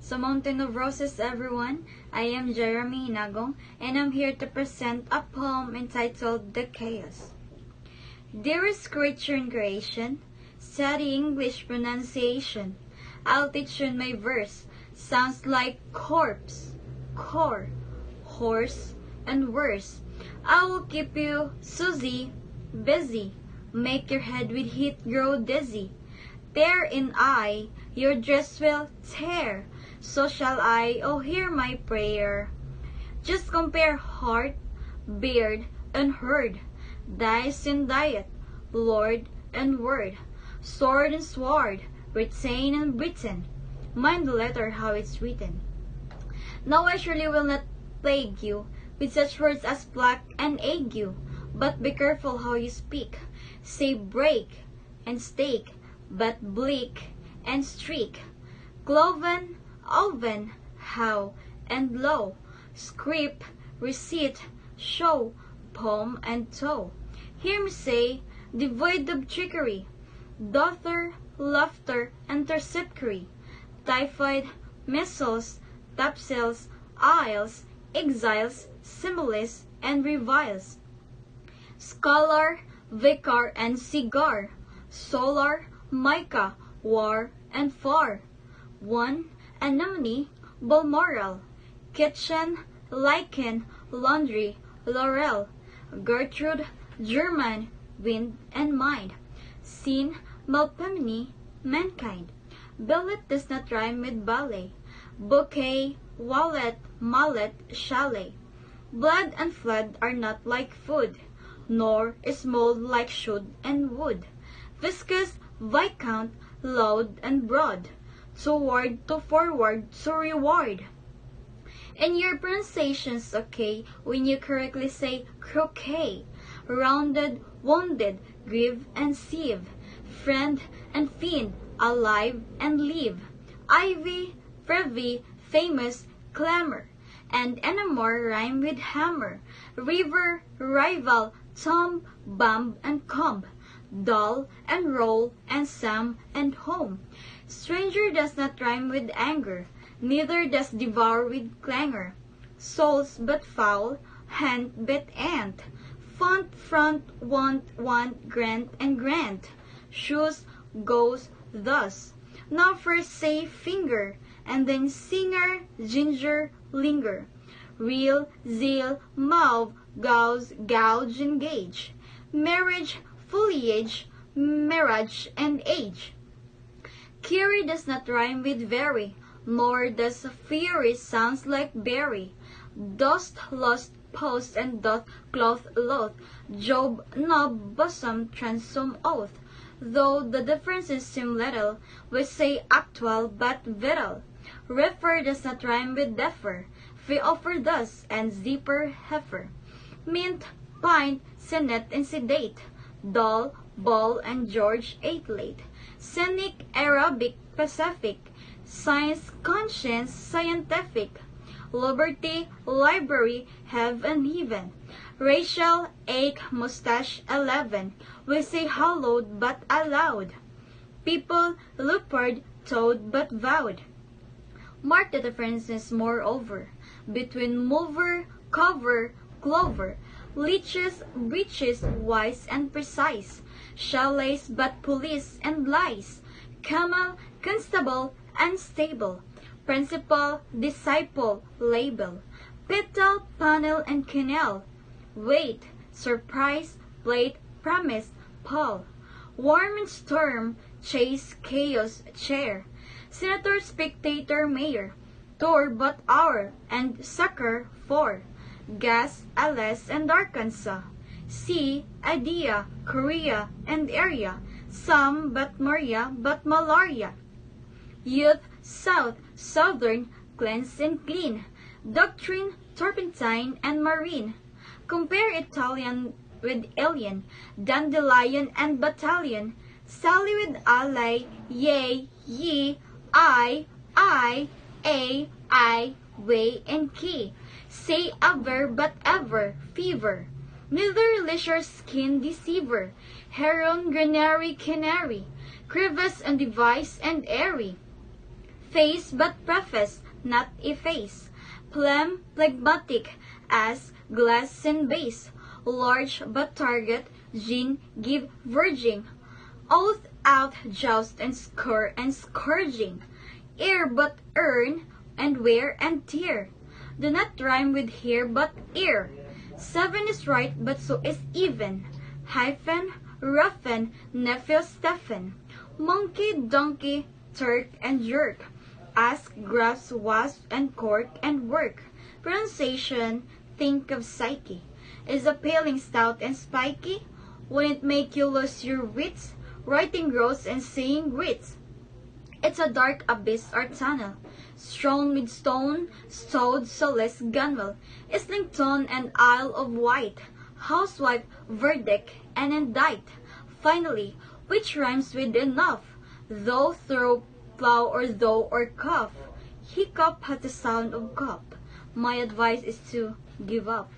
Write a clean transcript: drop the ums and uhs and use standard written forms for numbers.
So Mountain of Roses, everyone. I am Jeremy Inagong, and I'm here to present a poem entitled The Chaos. Dearest creature in creation, study English pronunciation. I'll teach you my verse. Sounds like corpse, core, horse, and worse. I will keep you, Susie, busy. Make your head with heat grow dizzy. Tear in eye, your dress will tear. So shall I, oh hear my prayer. Just compare heart, beard, and herd. Dice and diet, lord and word. Sword and sword, retain and Britain. Mind the letter how it's written. Now I surely will not plague you with such words as black and ague. But be careful how you speak. Say break and stake, but bleak and streak. Cloven, oven, how, and low. Script, receipt, show, palm and toe. Hear me say, devoid of trickery. Daughter, laughter, and terpsichore. Typhoid, missiles, topsails, isles, exiles, similes, and reviles. Scholar, vicar, and cigar. Solar, mica, war, and far. One, anemone, Balmoral. Kitchen, lichen, laundry, laurel. Gertrude, German, wind, and mind. Scene, Melpomene, mankind. Billet does not rhyme with ballet. Bouquet, wallet, mallet, chalet. Blood and flood are not like food, nor is mold like should and would. Viscous, viscount, loud and broad. Toward, to forward, to reward. And your pronunciation's okay when you correctly say croquet. Rounded, wounded, grieve and sieve. Friend and fiend, alive and live. Ivy, privy, famous, clamor. And enamor rhyme with hammer. River, rival, tomb, bomb and comb. Dull and roll and Sam and home. Stranger does not rhyme with anger, neither does devour with clangor. Souls but foul, hand but ant. Font, front, want, grant, and grant. Shoes, goes, thus. Now first say finger, and then singer, ginger, linger. Reel, zeal, mauve, gauze, gouge, and gauge. Marriage, foliage, marriage, and age. Curie does not rhyme with very, nor does fury sounds like berry. Dost, lost, post, and doth, cloth, loath. Job, knob, bosom, transom, oath. Though the differences seem little, we say actual but vital. Refer does not rhyme with defer. We offer thus, and zipper, heifer. Mint, pint, senate, and sedate. Doll, ball, and George ate late. Scenic, Arabic, Pacific. Science, conscience, scientific. Liberty, library, have and heaven. Racial, ache, mustache, 11. We say hallowed but allowed. People, leopard, toad but vowed. Mark the differences moreover between mover, cover, clover. Leeches, breeches, wise and precise. Chalets but police and lies. Camel, constable, unstable. Principal, disciple, label. Petal, panel, and canal. Wait, surprise, plate, promise, Paul. Warm and storm, chase, chaos, chair. Senator, spectator, mayor. Tour but hour, and succor, for. Gas, Alice, and Arkansas. Sea, idea, Korea, and area. Some but Maria, but malaria. Youth, south, southern, cleanse and clean. Doctrine, turpentine, and marine. Compare Italian with alien, dandelion and battalion. Sally with ally, yea, ye, I, a, way, and key. Say ever but ever, fever. Neither leisure skin deceiver. Heron, granary, canary. Crevice and device and airy. Face but preface, not efface. Phlegmatic as glass and base. Large but target, gin give verging. Oath out joust and scourging. Ear but earn, and wear and tear. Do not rhyme with here but ear. 7 is right but so is even. Hyphen, roughen, nephew Stephen. Monkey, donkey, Turk and jerk. Ask, grasp, wasp and cork and work. Pronunciation, think of psyche. Is a paling stout and spiky? Won't it make you lose your wits? Writing gross and saying grits. It's a dark abyss or tunnel, strewn with stone, stowed so less gunwale. Islington and Isle of Wight, housewife, verdict, and indict. Finally, which rhymes with enough? Though, throw, plow, or though, or cough. Hiccup has the sound of cup. My advice is to give up.